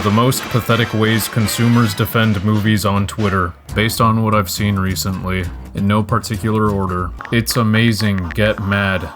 The most pathetic ways consumers defend movies on Twitter, based on what I've seen recently, in no particular order. It's amazing, get mad.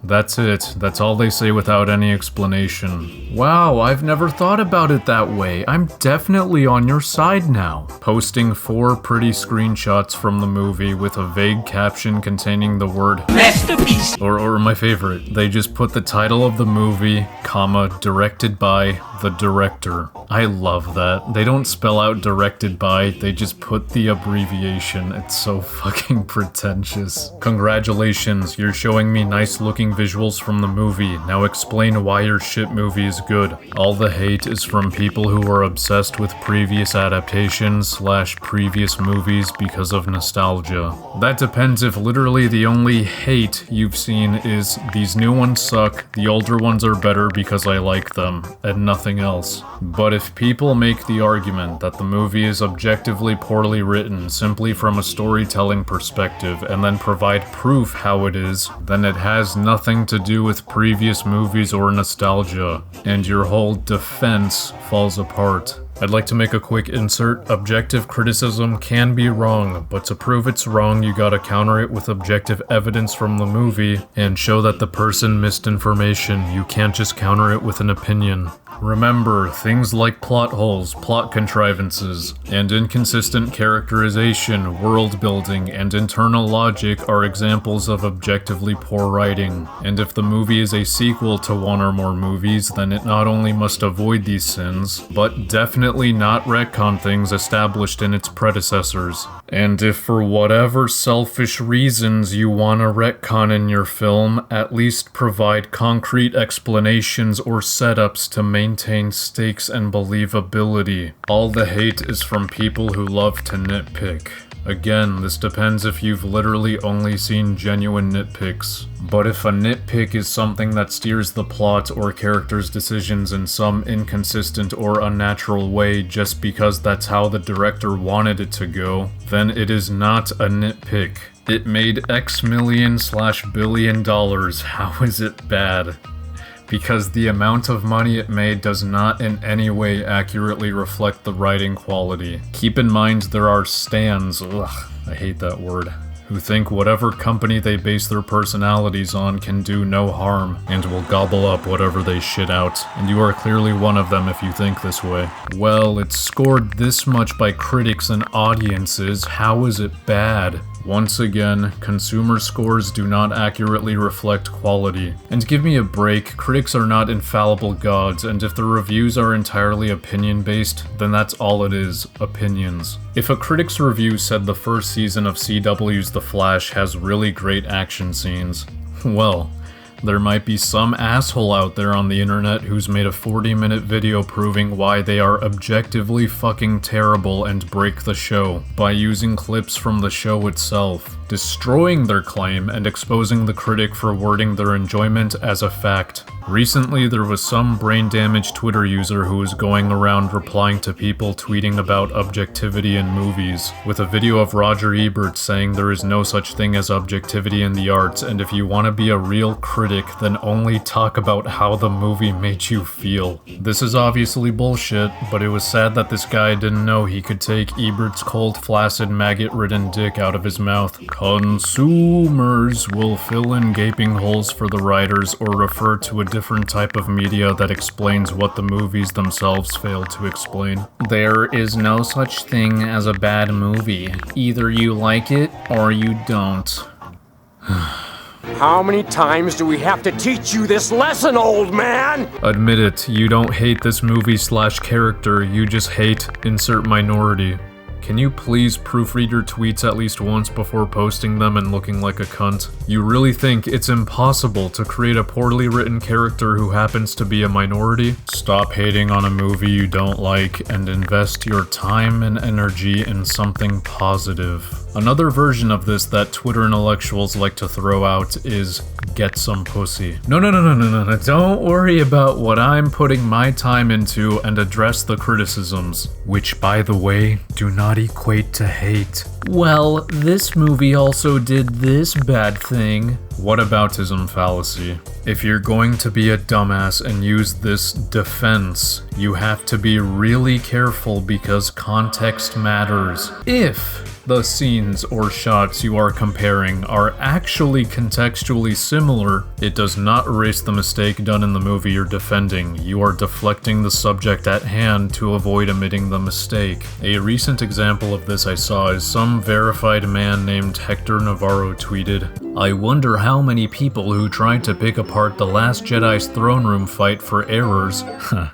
That's it. That's all they say without any explanation. Wow, I've never thought about it that way. I'm definitely on your side now. Posting 4 pretty screenshots from the movie with a vague caption containing the word masterpiece. Or my favorite, they just put the title of the movie, comma, directed by the director. I love that. They don't spell out directed by, they just put the abbreviation. It's so fucking pretentious. Congratulations, you're showing me nice looking visuals from the movie. Now explain why your shit movie is good. All the hate is from people who are obsessed with previous adaptations / previous movies because of nostalgia. That depends if literally the only hate you've seen is these new ones suck, the older ones are better because I like them, and nothing else. But if people make the argument that the movie is objectively poorly written simply from a storytelling perspective and then provide proof how it is, then it has nothing to do with previous movies or nostalgia, and your whole defense falls apart. I'd like to make a quick insert. Objective criticism can be wrong, but to prove it's wrong, you gotta counter it with objective evidence from the movie and show that the person missed information. You can't just counter it with an opinion. Remember, things like plot holes, plot contrivances, and inconsistent characterization, world building, and internal logic are examples of objectively poor writing. And if the movie is a sequel to one or more movies, then it not only must avoid these sins, but definitely not retcon things established in its predecessors. And if for whatever selfish reasons you want to retcon in your film, at least provide concrete explanations or setups to maintain stakes and believability. All the hate is from people who love to nitpick. Again, this depends if you've literally only seen genuine nitpicks. But if a nitpick is something that steers the plot or characters' decisions in some inconsistent or unnatural way just because that's how the director wanted it to go, then it is not a nitpick. It made X million / billion dollars. How is it bad? Because the amount of money it made does not in any way accurately reflect the writing quality. Keep in mind there are stans, I hate that word, who think whatever company they base their personalities on can do no harm, and will gobble up whatever they shit out, and you are clearly one of them if you think this way. Well, it's scored this much by critics and audiences, how is it bad? Once again, consumer scores do not accurately reflect quality. And give me a break, critics are not infallible gods, and if the reviews are entirely opinion-based, then that's all it is, opinions. If a critic's review said the first season of CW's The Flash has really great action scenes, well, there might be some asshole out there on the internet who's made a 40-minute video proving why they are objectively fucking terrible and break the show by using clips from the show itself, destroying their claim and exposing the critic for wording their enjoyment as a fact. Recently, there was some brain-damaged Twitter user who was going around replying to people tweeting about objectivity in movies, with a video of Roger Ebert saying there is no such thing as objectivity in the arts, and if you want to be a real critic, then only talk about how the movie made you feel. This is obviously bullshit, but it was sad that this guy didn't know he could take Ebert's cold, flaccid, maggot-ridden dick out of his mouth. Consumers will fill in gaping holes for the writers or refer to a different type of media that explains what the movies themselves fail to explain. There is no such thing as a bad movie. Either you like it or you don't. How many times do we have to teach you this lesson, old man? Admit it, you don't hate this movie / character, you just hate insert minority. Can you please proofread your tweets at least once before posting them and looking like a cunt? You really think it's impossible to create a poorly written character who happens to be a minority? Stop hating on a movie you don't like and invest your time and energy in something positive. Another version of this that Twitter intellectuals like to throw out is get some pussy. No, don't worry about what I'm putting my time into and address the criticisms, which by the way, do not equate to hate. Well, this movie also did this bad thing. Whataboutism fallacy. If you're going to be a dumbass and use this defense, you have to be really careful because context matters. If the scenes or shots you are comparing are actually contextually similar, it does not erase the mistake done in the movie you're defending. You are deflecting the subject at hand to avoid admitting the mistake. A recent example of this I saw is some verified man named Hector Navarro tweeted, "I wonder how many people who tried to pick apart The Last Jedi's throne room fight for errors,"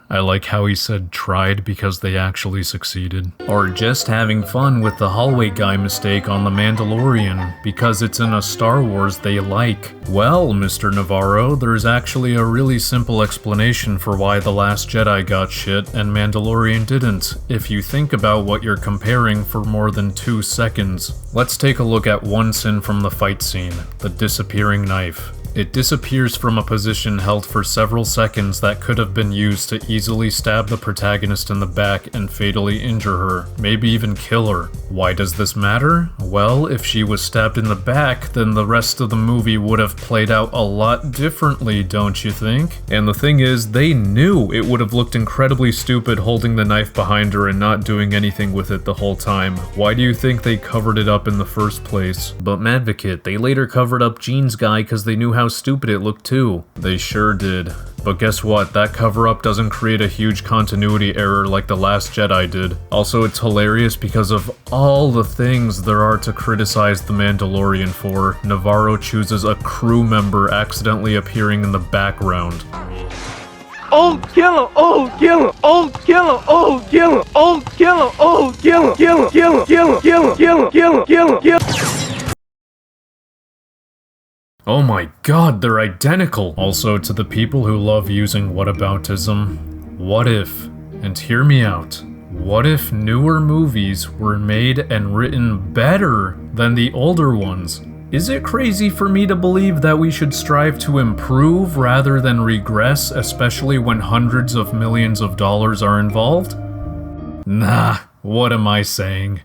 I like how he said tried because they actually succeeded, "are just having fun with the hallway guy mistake on The Mandalorian because it's in a Star Wars they like." Well, Mr. Navarro, there's actually a really simple explanation for why The Last Jedi got shit and Mandalorian didn't, if you think about what you're comparing for more than 2 seconds. Let's take a look at one sin from the fight scene, the disappearing knife. It disappears from a position held for several seconds that could have been used to easily stab the protagonist in the back and fatally injure her, maybe even kill her. Why does this matter? Well, if she was stabbed in the back, then the rest of the movie would have played out a lot differently, don't you think? And the thing is, they knew it would have looked incredibly stupid holding the knife behind her and not doing anything with it the whole time. Why do you think they covered it up in the first place? But Madvocate, they later covered up Jean's guy because they knew how stupid it looked too. They sure did. But guess what? That cover-up doesn't create a huge continuity error like The Last Jedi did. Also, it's hilarious because of all the things there are to criticize The Mandalorian for. Navarro chooses a crew member accidentally appearing in the background. Oh, kill him! Oh, kill him! Oh, kill him! Oh, kill him! Oh, kill him! Oh, kill him! Kill him! Kill him! Kill him! Kill him! Kill him! Kill him! Kill him! Kill him! Oh my god, they're identical! Also, to the people who love using whataboutism, what if, and hear me out, what if newer movies were made and written better than the older ones? Is it crazy for me to believe that we should strive to improve rather than regress, especially when hundreds of millions of dollars are involved? Nah, what am I saying?